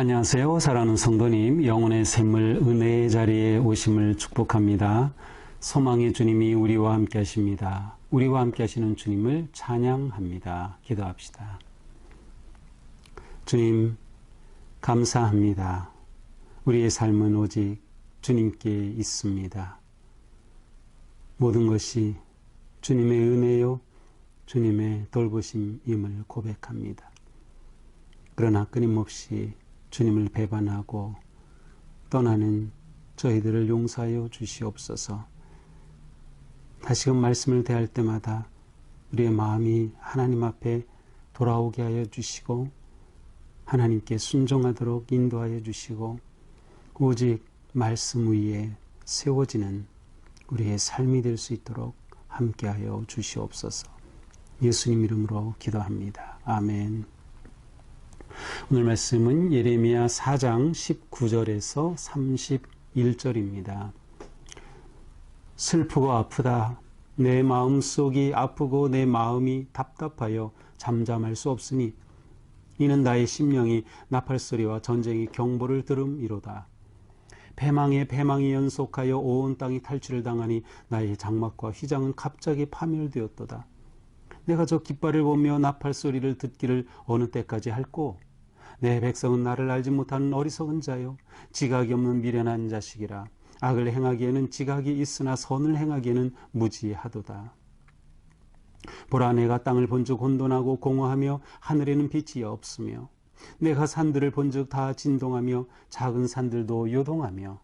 안녕하세요. 사랑하는 성도님, 영혼의 샘물 은혜의 자리에 오심을 축복합니다. 소망의 주님이 우리와 함께 하십니다. 우리와 함께 하시는 주님을 찬양합니다. 기도합시다. 주님, 감사합니다. 우리의 삶은 오직 주님께 있습니다. 모든 것이 주님의 은혜요, 주님의 돌보심임을 고백합니다. 그러나 끊임없이 주님을 배반하고 떠나는 저희들을 용서하여 주시옵소서. 다시금 말씀을 대할 때마다 우리의 마음이 하나님 앞에 돌아오게 하여 주시고 하나님께 순종하도록 인도하여 주시고 오직 말씀 위에 세워지는 우리의 삶이 될 수 있도록 함께하여 주시옵소서. 예수님 이름으로 기도합니다. 아멘. 오늘 말씀은 예레미야 4장 19절에서 31절입니다. 슬프고 아프다. 내 마음속이 아프고 내 마음이 답답하여 잠잠할 수 없으니 이는 나의 심령이 나팔소리와 전쟁의 경보를 들음이로다. 패망에 패망이 연속하여 온 땅이 탈취를 당하니 나의 장막과 휘장은 갑자기 파멸되었도다. 내가 저 깃발을 보며 나팔소리를 듣기를 어느 때까지 할꼬? 내 백성은 나를 알지 못하는 어리석은 자요, 지각이 없는 미련한 자식이라. 악을 행하기에는 지각이 있으나 선을 행하기에는 무지하도다. 보라, 내가 땅을 본즉 혼돈하고 공허하며 하늘에는 빛이 없으며 내가 산들을 본즉 다 진동하며 작은 산들도 요동하며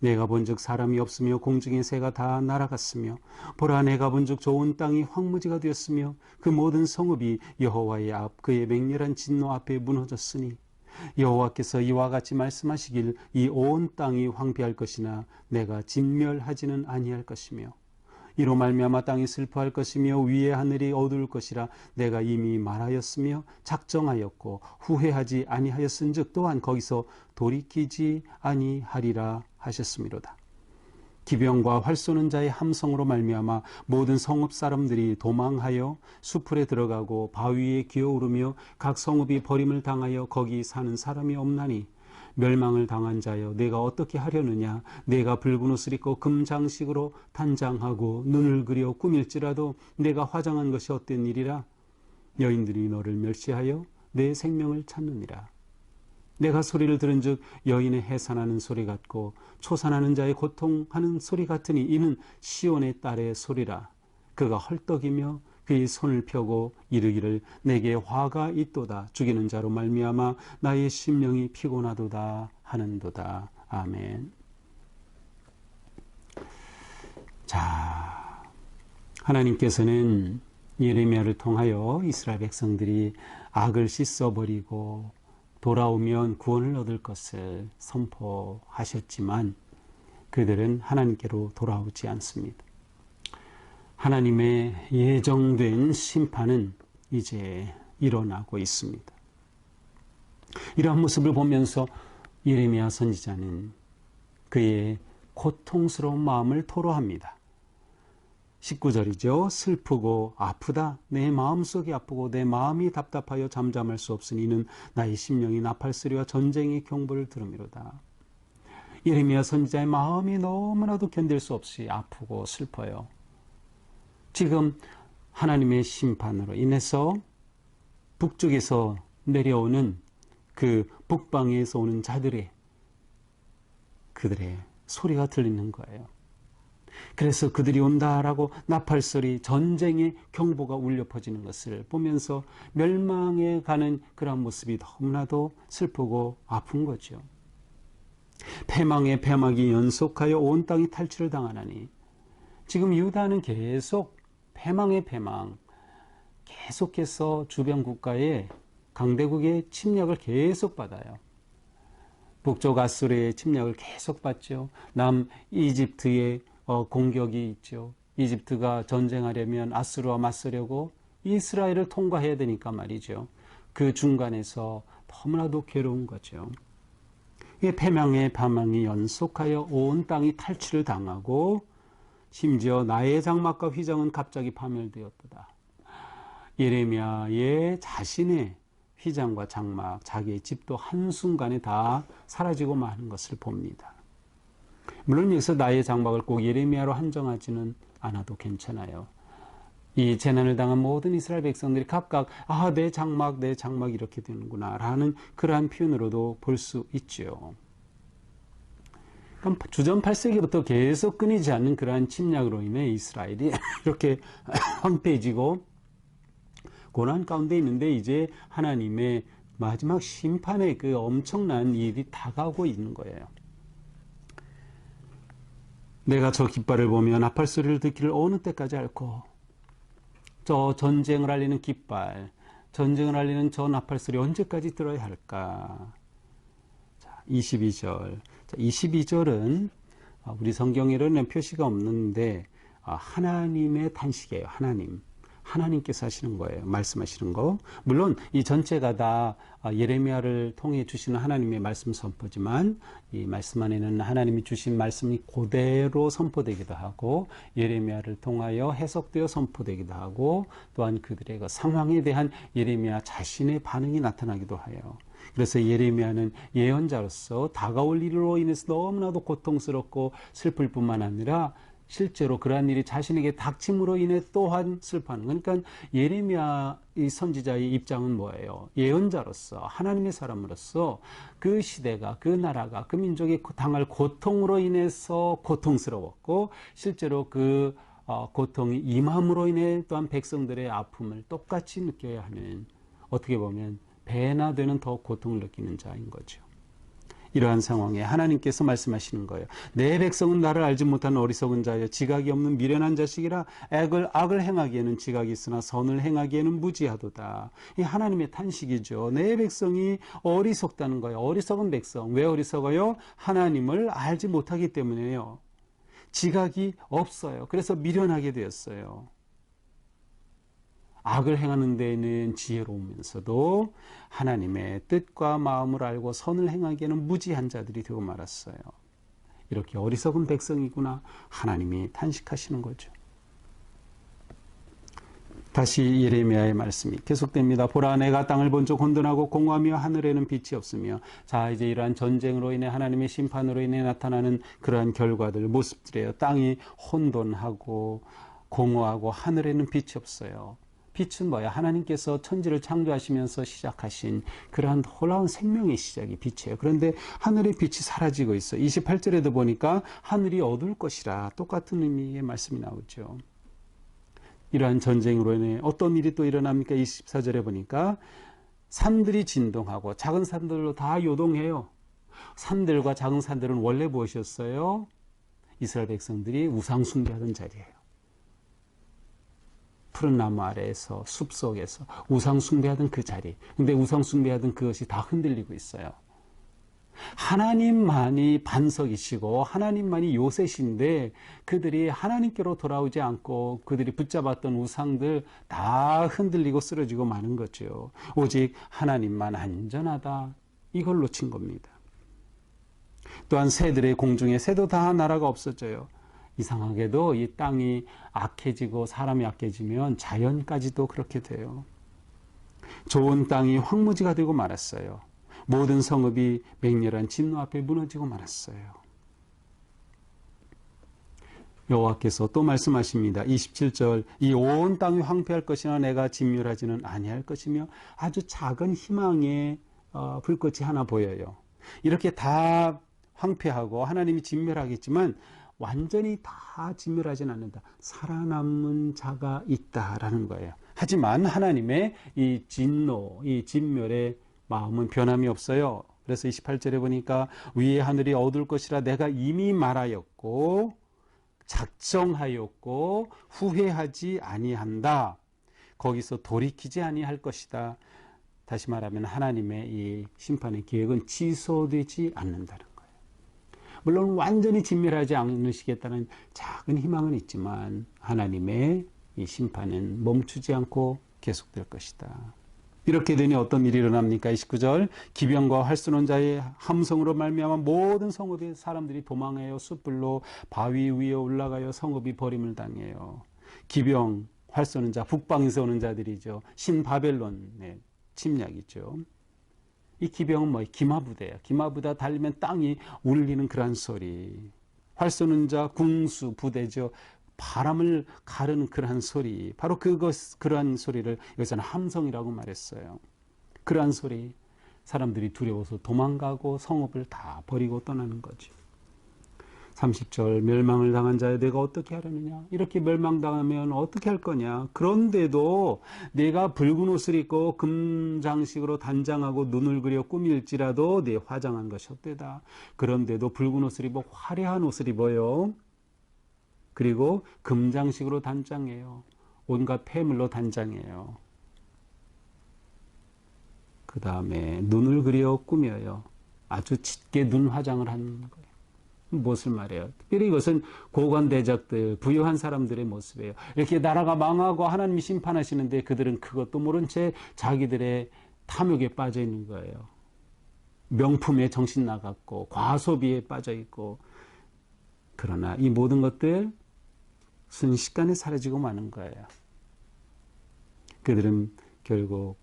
내가 본즉 사람이 없으며 공중의 새가 다 날아갔으며 보라, 내가 본즉 좋은 땅이 황무지가 되었으며 그 모든 성읍이 여호와의 앞 그의 맹렬한 진노 앞에 무너졌으니 여호와께서 이와 같이 말씀하시길 이 온 땅이 황폐할 것이나 내가 진멸하지는 아니할 것이며 이로 말미암아 땅이 슬퍼할 것이며 위의 하늘이 어두울 것이라 내가 이미 말하였으며 작정하였고 후회하지 아니하였은즉 또한 거기서 돌이키지 아니하리라 하셨음이로다. 기병과 활 쏘는 자의 함성으로 말미암아 모든 성읍 사람들이 도망하여 수풀에 들어가고 바위에 기어오르며 각 성읍이 버림을 당하여 거기 사는 사람이 없나니 멸망을 당한 자여, 내가 어떻게 하려느냐? 내가 붉은 옷을 입고 금장식으로 단장하고 눈을 그려 꾸밀지라도 내가 화장한 것이 헛된 일이라. 여인들이 너를 멸시하여 내 생명을 찾느니라. 내가 소리를 들은즉 여인의 해산하는 소리 같고 초산하는 자의 고통하는 소리 같으니 이는 시온의 딸의 소리라. 그가 헐떡이며 그의 손을 펴고 이르기를 내게 화가 있도다. 죽이는 자로 말미암아 나의 심령이 피곤하도다 하는도다. 아멘. 자, 하나님께서는 예레미야를 통하여 이스라엘 백성들이 악을 씻어버리고 돌아오면 구원을 얻을 것을 선포하셨지만 그들은 하나님께로 돌아오지 않습니다. 하나님의 예정된 심판은 이제 일어나고 있습니다. 이러한 모습을 보면서 예레미야 선지자는 그의 고통스러운 마음을 토로합니다. 19절이죠. 슬프고 아프다. 내 마음속이 아프고 내 마음이 답답하여 잠잠할 수 없으니 이는 나의 심령이 나팔소리와 전쟁의 경보를 들음이로다. 예레미야 선지자의 마음이 너무나도 견딜 수 없이 아프고 슬퍼요. 지금 하나님의 심판으로 인해서 북쪽에서 내려오는 그 북방에서 오는 자들의 그들의 소리가 들리는 거예요. 그래서 그들이 온다라고 나팔소리, 전쟁의 경보가 울려 퍼지는 것을 보면서 멸망에 가는 그런 모습이 너무나도 슬프고 아픈 거죠. 패망에 패망이 연속하여 온 땅이 탈취를 당하나니 지금 유다는 계속 패망의 패망, 계속해서 주변 국가의 강대국의 침략을 계속 받아요. 북쪽 아수르의 침략을 계속 받죠. 남 이집트의 공격이 있죠. 이집트가 전쟁하려면 아수르와 맞서려고 이스라엘을 통과해야 되니까 말이죠. 그 중간에서 너무나도 괴로운 거죠. 이 패망의 패망이 연속하여 온 땅이 탈취를 당하고 심지어 나의 장막과 휘장은 갑자기 파멸되었도다. 예레미야의 자신의 휘장과 장막, 자기의 집도 한순간에 다 사라지고 마는 것을 봅니다. 물론 여기서 나의 장막을 꼭 예레미야로 한정하지는 않아도 괜찮아요. 이 재난을 당한 모든 이스라엘 백성들이 각각 내 장막 이렇게 되는구나 라는 그러한 표현으로도 볼 수 있죠. 그럼 주전 8세기부터 계속 끊이지 않는 그러한 침략으로 인해 이스라엘이 이렇게 황폐해지고 고난 가운데 있는데 이제 하나님의 마지막 심판의 그 엄청난 일이 다가오고 있는 거예요. 내가 저 깃발을 보며 나팔 소리를 듣기를 어느 때까지 할꼬. 저 전쟁을 알리는 깃발, 전쟁을 알리는 저 나팔 소리 언제까지 들어야 할까? 자, 22절. 자, 22절은 우리 성경에는 표시가 없는데 하나님의 탄식이에요. 하나님께서 하시는 거예요. 말씀하시는 거. 물론 이 전체가 다 예레미야를 통해 주시는 하나님의 말씀 선포지만 이 말씀 안에는 하나님이 주신 말씀이 그대로 선포되기도 하고 예레미야를 통하여 해석되어 선포되기도 하고 또한 그들의 그 상황에 대한 예레미야 자신의 반응이 나타나기도 해요. 그래서 예레미야는 예언자로서 다가올 일로 인해서 너무나도 고통스럽고 슬플 뿐만 아니라 실제로 그러한 일이 자신에게 닥침으로 인해 또한 슬퍼하는. 그러니까 예레미야 이 선지자의 입장은 뭐예요? 예언자로서 하나님의 사람으로서 그 시대가 그 나라가 그 민족이 당할 고통으로 인해서 고통스러웠고 실제로 그 고통이 임함으로 인해 또한 백성들의 아픔을 똑같이 느껴야 하는 어떻게 보면 배나 되는 더 고통을 느끼는 자인 거죠. 이러한 상황에 하나님께서 말씀하시는 거예요. 내 백성은 나를 알지 못하는 어리석은 자여 지각이 없는 미련한 자식이라 악을 행하기에는 지각이 있으나 선을 행하기에는 무지하도다. 이 하나님의 탄식이죠. 내 백성이 어리석다는 거예요. 어리석은 백성. 왜 어리석어요? 하나님을 알지 못하기 때문에요. 지각이 없어요. 그래서 미련하게 되었어요. 악을 행하는 데에는 지혜로우면서도 하나님의 뜻과 마음을 알고 선을 행하기에는 무지한 자들이 되고 말았어요. 이렇게 어리석은 백성이구나 하나님이 탄식하시는 거죠. 다시 예레미야의 말씀이 계속됩니다. 보라 내가 땅을 본적 혼돈하고 공허하며 하늘에는 빛이 없으며. 자, 이제 이러한 전쟁으로 인해 하나님의 심판으로 인해 나타나는 그러한 결과들 모습들이에요. 땅이 혼돈하고 공허하고 하늘에는 빛이 없어요. 빛은 뭐야? 하나님께서 천지를 창조하시면서 시작하신 그러한 놀라운 생명의 시작이 빛이에요. 그런데 하늘의 빛이 사라지고 있어. 28절에도 보니까 하늘이 어두울 것이라 똑같은 의미의 말씀이 나오죠. 이러한 전쟁으로 인해 어떤 일이 또 일어납니까? 24절에 보니까 산들이 진동하고 작은 산들로 다 요동해요. 산들과 작은 산들은 원래 무엇이었어요? 이스라엘 백성들이 우상 숭배하던 자리예요. 푸른 나무 아래에서 숲속에서 우상 숭배하던 그 자리. 근데 우상 숭배하던 그것이 다 흔들리고 있어요. 하나님만이 반석이시고 하나님만이 요새신데 그들이 하나님께로 돌아오지 않고 그들이 붙잡았던 우상들 다 흔들리고 쓰러지고 마는 거죠. 오직 하나님만 안전하다. 이걸 놓친 겁니다. 또한 새들의 공중에 새도 다 나라가 없어져요. 이상하게도 이 땅이 악해지고 사람이 악해지면 자연까지도 그렇게 돼요. 좋은 땅이 황무지가 되고 말았어요. 모든 성읍이 맹렬한 진노 앞에 무너지고 말았어요. 여호와께서 또 말씀하십니다. 27절 이 온 땅이 황폐할 것이나 내가 진멸하지는 아니할 것이며 아주 작은 희망의 불꽃이 하나 보여요. 이렇게 다 황폐하고 하나님이 진멸하겠지만 완전히 다 진멸하지는 않는다. 살아남는 자가 있다라는 거예요. 하지만 하나님의 이 진노, 이 진멸의 마음은 변함이 없어요. 그래서 28절에 보니까 위의 하늘이 어두울 것이라 내가 이미 말하였고 작정하였고 후회하지 아니한다. 거기서 돌이키지 아니할 것이다. 다시 말하면 하나님의 이 심판의 계획은 취소되지 않는다는 거예요. 물론 완전히 진멸하지 않으시겠다는 작은 희망은 있지만 하나님의 이 심판은 멈추지 않고 계속될 것이다. 이렇게 되니 어떤 일이 일어납니까? 29절 기병과 활 쏘는 자의 함성으로 말미암아 모든 성읍의 사람들이 도망해요. 숯불로 바위 위에 올라가요. 성읍이 버림을 당해요. 기병, 활 쏘는 자, 북방에서 오는 자들이죠. 신바벨론, 침략이죠. 이 기병은 뭐예요? 기마부대예요. 기마부대 달리면 땅이 울리는 그러한 소리. 활 쏘는 자 궁수 부대죠. 바람을 가르는 그러한 소리. 바로 그러한 소리를 여기서는 함성이라고 말했어요. 그러한 소리. 사람들이 두려워서 도망가고 성읍을 다 버리고 떠나는 거죠. 30절 멸망을 당한 자여 내가 어떻게 하려느냐. 이렇게 멸망당하면 어떻게 할 거냐. 그런데도 내가 붉은 옷을 입고 금장식으로 단장하고 눈을 그려 꾸밀지라도 내 화장한 것이 헛되다. 그런데도 붉은 옷을 입어 화려한 옷을 입어요. 그리고 금장식으로 단장해요. 온갖 폐물로 단장해요. 그 다음에 눈을 그려 꾸며요. 아주 짙게 눈 화장을 하는 거예요. 무엇을 말해요? 특별히 이것은 고관대적들, 부유한 사람들의 모습이에요. 이렇게 나라가 망하고 하나님이 심판하시는데 그들은 그것도 모른 채 자기들의 탐욕에 빠져 있는 거예요. 명품에 정신 나갔고 과소비에 빠져 있고. 그러나 이 모든 것들 순식간에 사라지고 마는 거예요. 그들은 결국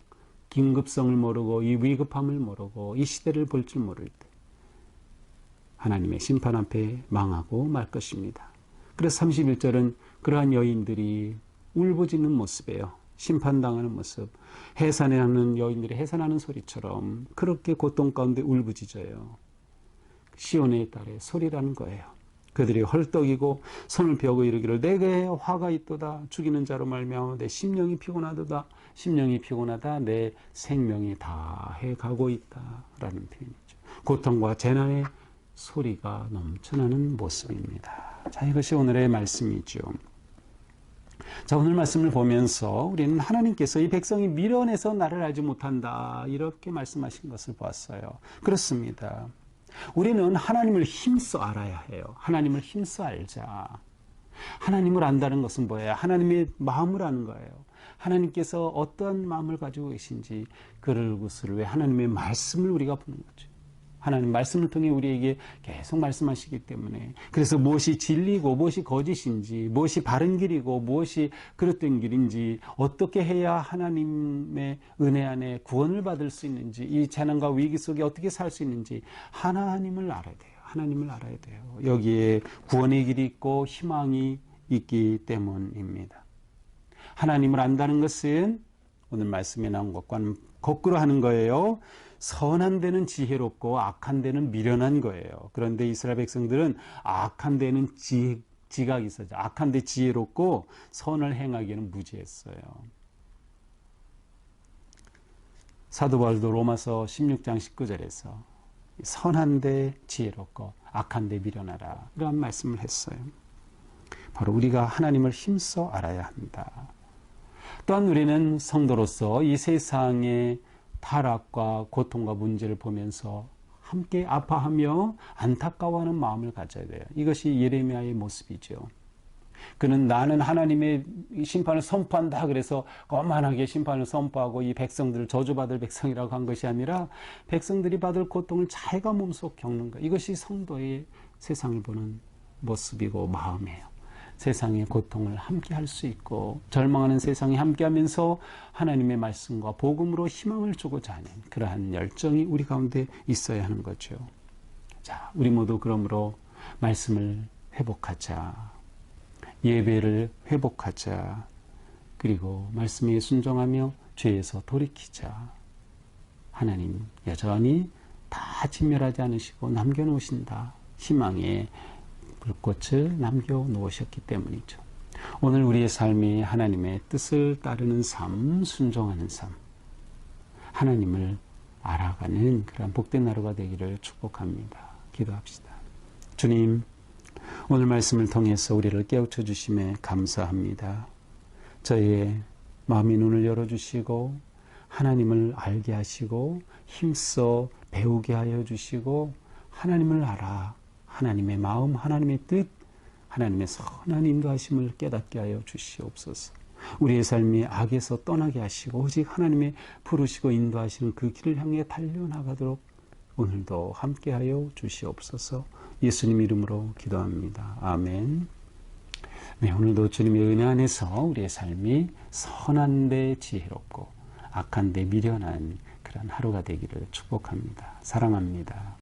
긴급성을 모르고 이 위급함을 모르고 이 시대를 볼 줄 모를 때 하나님의 심판 앞에 망하고 말 것입니다. 그래서 31절은 그러한 여인들이 울부짖는 모습이에요. 심판당하는 모습. 해산하는 여인들이 해산하는 소리처럼 그렇게 고통 가운데 울부짖어요. 시온의 딸의 소리라는 거예요. 그들이 헐떡이고 손을 펴고 이르기를 내게 화가 있도다. 죽이는 자로 말미암아 내 심령이 피곤하도다. 심령이 피곤하다. 내 생명이 다해 가고 있다. 라는 표현이죠. 고통과 재난의 소리가 넘쳐나는 모습입니다. 자, 이것이 오늘의 말씀이죠. 자, 오늘 말씀을 보면서 우리는 하나님께서 이 백성이 미련해서 나를 알지 못한다. 이렇게 말씀하신 것을 보았어요. 그렇습니다. 우리는 하나님을 힘써 알아야 해요. 하나님을 힘써 알자. 하나님을 안다는 것은 뭐예요? 하나님의 마음을 아는 거예요. 하나님께서 어떠한 마음을 가지고 계신지 그것을 왜 하나님의 말씀을 우리가 보는 거죠. 하나님 말씀을 통해 우리에게 계속 말씀하시기 때문에 그래서 무엇이 진리고 무엇이 거짓인지 무엇이 바른 길이고 무엇이 그릇된 길인지 어떻게 해야 하나님의 은혜 안에 구원을 받을 수 있는지 이 재난과 위기 속에 어떻게 살 수 있는지 하나님을 알아야 돼요. 하나님을 알아야 돼요. 여기에 구원의 길이 있고 희망이 있기 때문입니다. 하나님을 안다는 것은 오늘 말씀에 나온 것과는 거꾸로 하는 거예요. 선한 데는 지혜롭고 악한 데는 미련한 거예요. 그런데 이스라엘 백성들은 악한 데는 지각이 있었죠. 악한 데 지혜롭고 선을 행하기에는 무지했어요. 사도 바울도 로마서 16장 19절에서 선한 데 지혜롭고 악한 데 미련하라 이런 말씀을 했어요. 바로 우리가 하나님을 힘써 알아야 한다. 또한 우리는 성도로서 이 세상의 타락과 고통과 문제를 보면서 함께 아파하며 안타까워하는 마음을 가져야 돼요. 이것이 예레미야의 모습이죠. 그는 나는 하나님의 심판을 선포한다 그래서 거만하게 심판을 선포하고 이 백성들을 저주받을 백성이라고 한 것이 아니라 백성들이 받을 고통을 자기가 몸소 겪는 것. 이것이 성도의 세상을 보는 모습이고 마음이에요. 세상의 고통을 함께 할 수 있고 절망하는 세상에 함께 하면서 하나님의 말씀과 복음으로 희망을 주고자 하는 그러한 열정이 우리 가운데 있어야 하는 거죠. 자, 우리 모두 그러므로 말씀을 회복하자. 예배를 회복하자. 그리고 말씀에 순종하며 죄에서 돌이키자. 하나님 여전히 다 진멸하지 않으시고 남겨놓으신다. 희망의 불꽃을 남겨놓으셨기 때문이죠. 오늘 우리의 삶이 하나님의 뜻을 따르는 삶, 순종하는 삶, 하나님을 알아가는 그런 복된 하루가 되기를 축복합니다. 기도합시다. 주님, 오늘 말씀을 통해서 우리를 깨우쳐 주심에 감사합니다. 저희의 마음의 눈을 열어주시고 하나님을 알게 하시고 힘써 배우게 하여 주시고 하나님을 알아 하나님의 마음, 하나님의 뜻, 하나님의 선한 인도하심을 깨닫게 하여 주시옵소서. 우리의 삶이 악에서 떠나게 하시고 오직 하나님의 부르시고 인도하시는 그 길을 향해 달려나가도록 오늘도 함께하여 주시옵소서. 예수님 이름으로 기도합니다. 아멘. 네, 오늘도 주님의 은혜 안에서 우리의 삶이 선한데 지혜롭고 악한 데 미련한 그런 하루가 되기를 축복합니다. 사랑합니다.